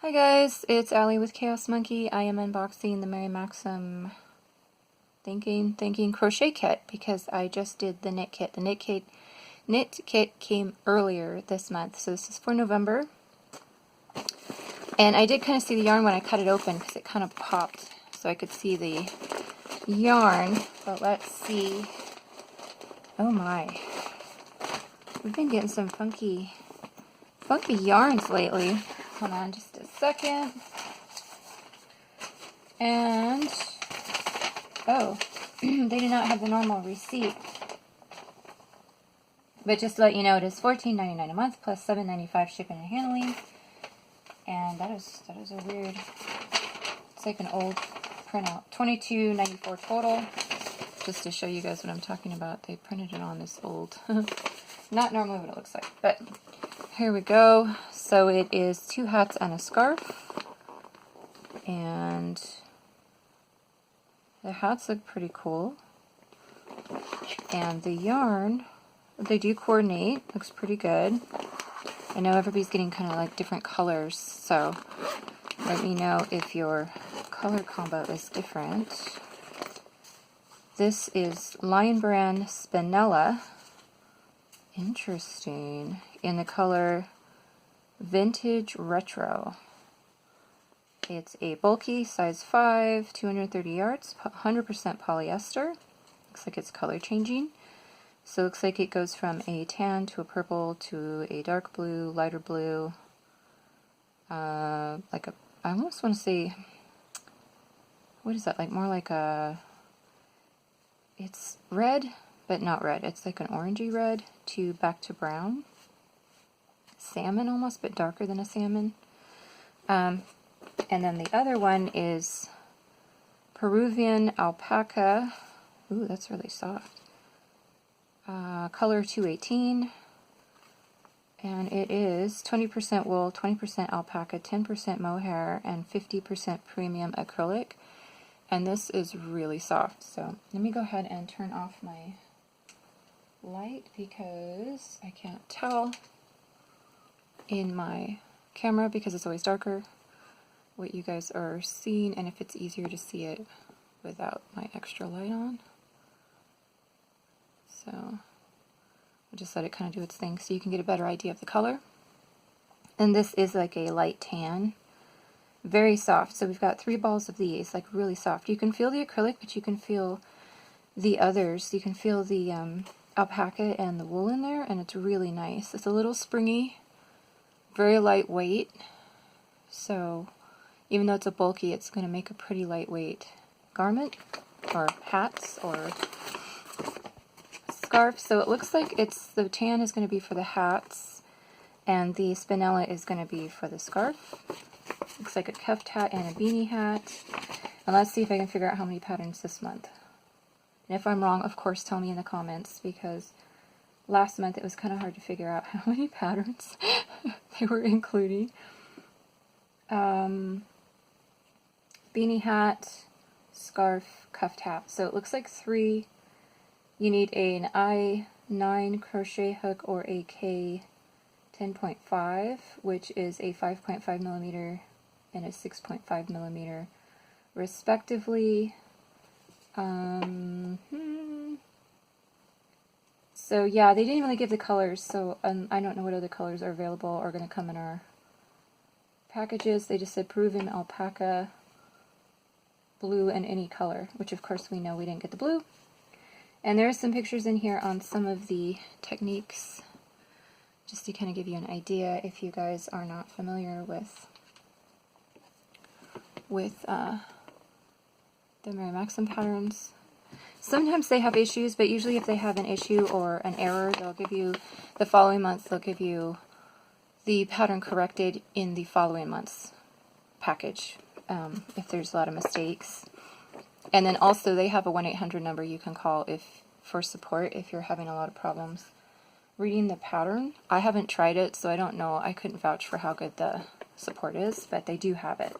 Hi guys, it's Allie with Chaos Monkey. I am unboxing the Maxim thinking crochet kit because I just did the knit kit. The knit kit came earlier this month, so this is for November. And I did kind of see the yarn when I cut it open because it kind of popped, so I could see the yarn. But let's see. Oh my, we've been getting some funky yarns lately. Hold on just a second. And, oh, they do not have the normal receipt. But just to let you know, it is $14.99 a month plus $7.95 shipping and handling. And that is a weird, it's like an old printout. $22.94 total. Just to show you guys what I'm talking about, they printed it on this old, not normally what it looks like, but here we go. So it is 2 hats and a scarf, and the hats look pretty cool, and the yarn, they do coordinate, looks pretty good. I know everybody's getting kind of like different colors, so let me know if your color combo is different. This is Lion Brand Spinella. Interesting. In the color Vintage Retro. It's a bulky, size 5, 230 yards, 100% polyester. Looks like it's color changing. So it looks like it goes from a tan to a purple to a dark blue, lighter blue. I almost want to say, what is that? Like more like a, it's red, but not red. It's like an orangey red to back to brown. Salmon almost, but darker than a salmon. And then the other one is Peruvian Alpaca. Ooh, that's really soft. Color 218. And it is 20% wool, 20% alpaca, 10% mohair, and 50% premium acrylic. And this is really soft. So let me go ahead and turn off my light because I can't tell in my camera because it's always darker what you guys are seeing, and if it's easier to see it without my extra light on. So I'll just let it kind of do its thing so you can get a better idea of the color. And this is like a light tan, very soft. So we've got 3 balls of these, like really soft. You can feel the acrylic, but you can feel the others. You can feel the alpaca and the wool in there, and it's really nice. It's a little springy, very lightweight, so even though it's a bulky, it's going to make a pretty lightweight garment, or hats, or scarf. So it looks like the tan is going to be for the hats, and the Spinella is going to be for the scarf. Looks like a cuffed hat and a beanie hat. And let's see if I can figure out how many patterns this month. And if I'm wrong, of course, tell me in the comments, because last month it was kind of hard to figure out how many patterns they were including. Beanie hat, scarf, cuffed hat. So it looks like 3. You need an I-9 crochet hook or a K-10.5, which is a 5.5 millimeter and a 6.5 millimeter, respectively. So yeah, they didn't really give the colors, so I don't know what other colors are available or going to come in our packages. They just said Peruvian Alpaca, blue, and any color, which of course we know we didn't get the blue. And there are some pictures in here on some of the techniques, just to kind of give you an idea if you guys are not familiar with the Maxim patterns. Sometimes they have issues, but usually if they have an issue or an error, they'll give you, the following month, they'll give you the pattern corrected in the following month's package, if there's a lot of mistakes. And then also they have a 1-800 number you can call for support if you're having a lot of problems reading the pattern. I haven't tried it, so I don't know. I couldn't vouch for how good the support is, but they do have it.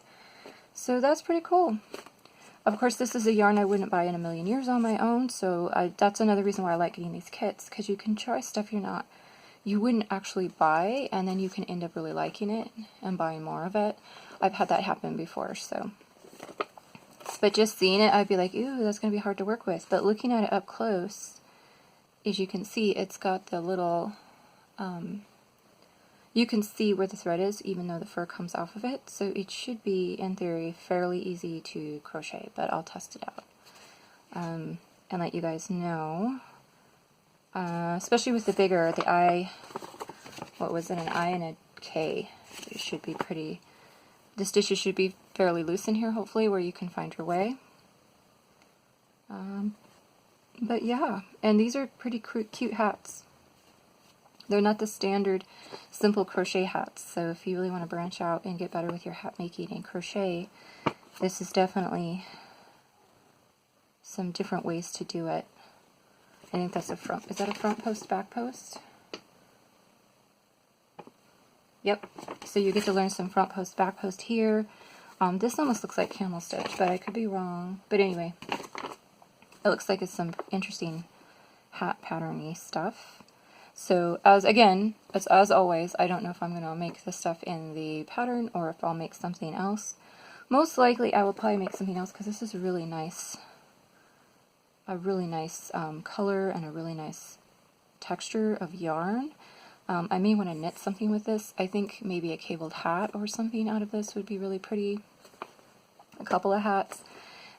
So that's pretty cool. Of course, this is a yarn I wouldn't buy in a million years on my own, so that's another reason why I like getting these kits, because you can try stuff you're not you wouldn't actually buy, and then you can end up really liking it and buying more of it. I've had that happen before, so. But just seeing it, I'd be like, ooh, that's going to be hard to work with. But looking at it up close, as you can see, it's got the little, you can see where the thread is, even though the fur comes off of it. So it should be, in theory, fairly easy to crochet, but I'll test it out. And let you guys know. Especially with the bigger, the I, what was it, an I and a K. It should be pretty, the stitches should be fairly loose in here, hopefully, where you can find your way. But yeah, and these are pretty cute hats. They're not the standard simple crochet hats, so if you really want to branch out and get better with your hat making and crochet, this is definitely some different ways to do it. I think that's a front, is that a front post, back post? Yep, so you get to learn some front post, back post here. This almost looks like camel stitch, but I could be wrong. But anyway, it looks like it's some interesting hat patterny stuff. So as always, I don't know if I'm going to make this stuff in the pattern or if I'll make something else. Most likely I will probably make something else because this is a really nice color and a really nice texture of yarn. I may want to knit something with this. I think maybe a cabled hat or something out of this would be really pretty. A couple of hats.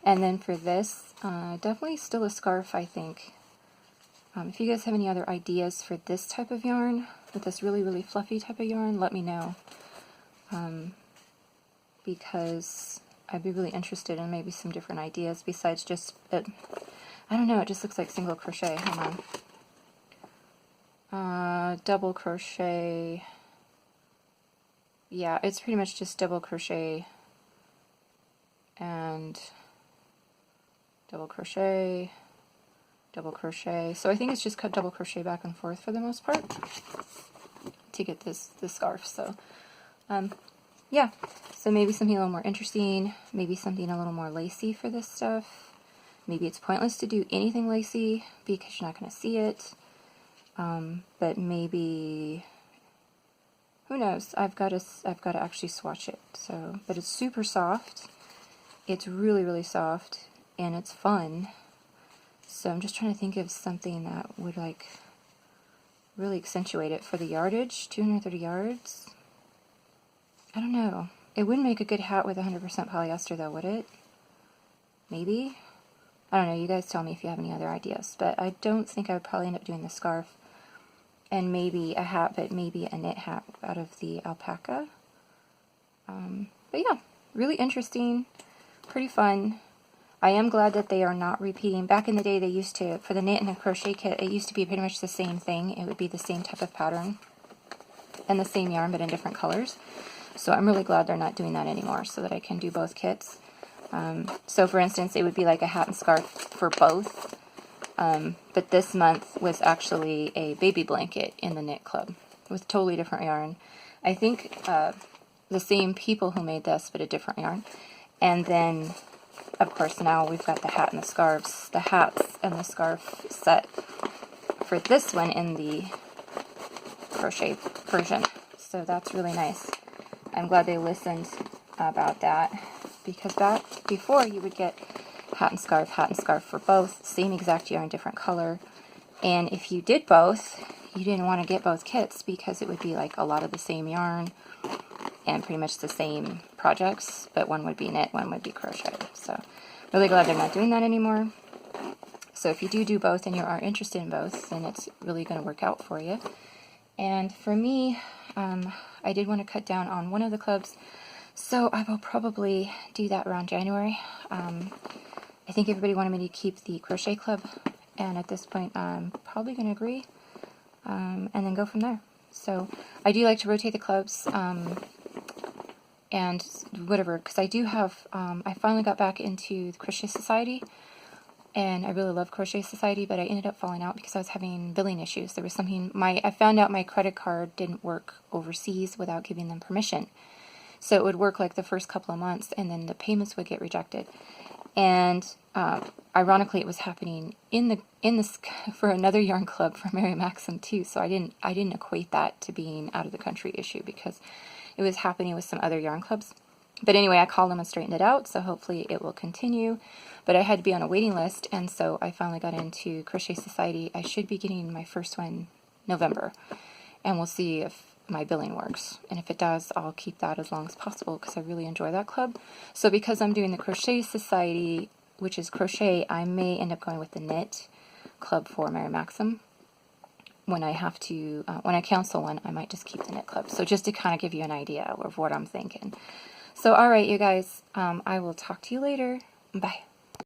And then for this, definitely still a scarf, I think. If you guys have any other ideas for this type of yarn, with this really, really fluffy type of yarn, let me know. Because I'd be really interested in maybe some different ideas besides just, I don't know, it just looks like single crochet. Hang on. Double crochet. Yeah, it's pretty much just double crochet and double crochet, double crochet. So I think it's just cut double crochet back and forth for the most part to get this scarf. So yeah, so maybe something a little more interesting, maybe something a little more lacy for this stuff. Maybe it's pointless to do anything lacy because you're not going to see it. But maybe, who knows? I've got to actually swatch it. So, but it's super soft. It's really, really soft, and it's fun. So I'm just trying to think of something that would like really accentuate it for the yardage. 230 yards. I don't know. It wouldn't make a good hat with 100% polyester, though, would it? Maybe. I don't know. You guys tell me if you have any other ideas. But I don't think I would probably end up doing the scarf. And maybe a hat, but maybe a knit hat out of the alpaca. But yeah, really interesting, pretty fun. I am glad that they are not repeating. Back in the day, they used to, for the knit and the crochet kit, it used to be pretty much the same thing. It would be the same type of pattern and the same yarn, but in different colors. So I'm really glad they're not doing that anymore so that I can do both kits. So for instance, it would be like a hat and scarf for both. But this month was actually a baby blanket in the knit club with totally different yarn. I think the same people who made this, but a different yarn. And then, of course, now we've got the hat and the scarves, the hats and the scarf set for this one in the crochet version. So that's really nice. I'm glad they listened about that, because back before you would get hat and scarf for both, same exact yarn, different color. And if you did both, you didn't want to get both kits because it would be like a lot of the same yarn and pretty much the same projects, but one would be knit, one would be crochet. So really glad they're not doing that anymore. So if you do both and you are interested in both, then it's really going to work out for you. And for me, I did want to cut down on one of the clubs, so I will probably do that around January. I think everybody wanted me to keep the crochet club, and at this point I'm probably going to agree, and then go from there. So I do like to rotate the clubs, and whatever, because I do have, I finally got back into the Crochet Society, and I really love Crochet Society, but I ended up falling out because I was having billing issues. There was something, I found out my credit card didn't work overseas without giving them permission. So it would work like the first couple of months, and then the payments would get rejected. And ironically, it was happening in this for another yarn club for Mary Maxim too. So I didn't equate that to being out of the country issue because it was happening with some other yarn clubs. But anyway, I called them and straightened it out, so hopefully it will continue. But I had to be on a waiting list, and so I finally got into Crochet Society. I should be getting my first one November, and we'll see if my billing works. And if it does, I'll keep that as long as possible because I really enjoy that club. So because I'm doing the Crochet Society, which is crochet, I may end up going with the knit club for Mary Maxim. When I have to, when I cancel one, I might just keep the knit club. So just to kind of give you an idea of what I'm thinking. So, all right, you guys, I will talk to you later. Bye.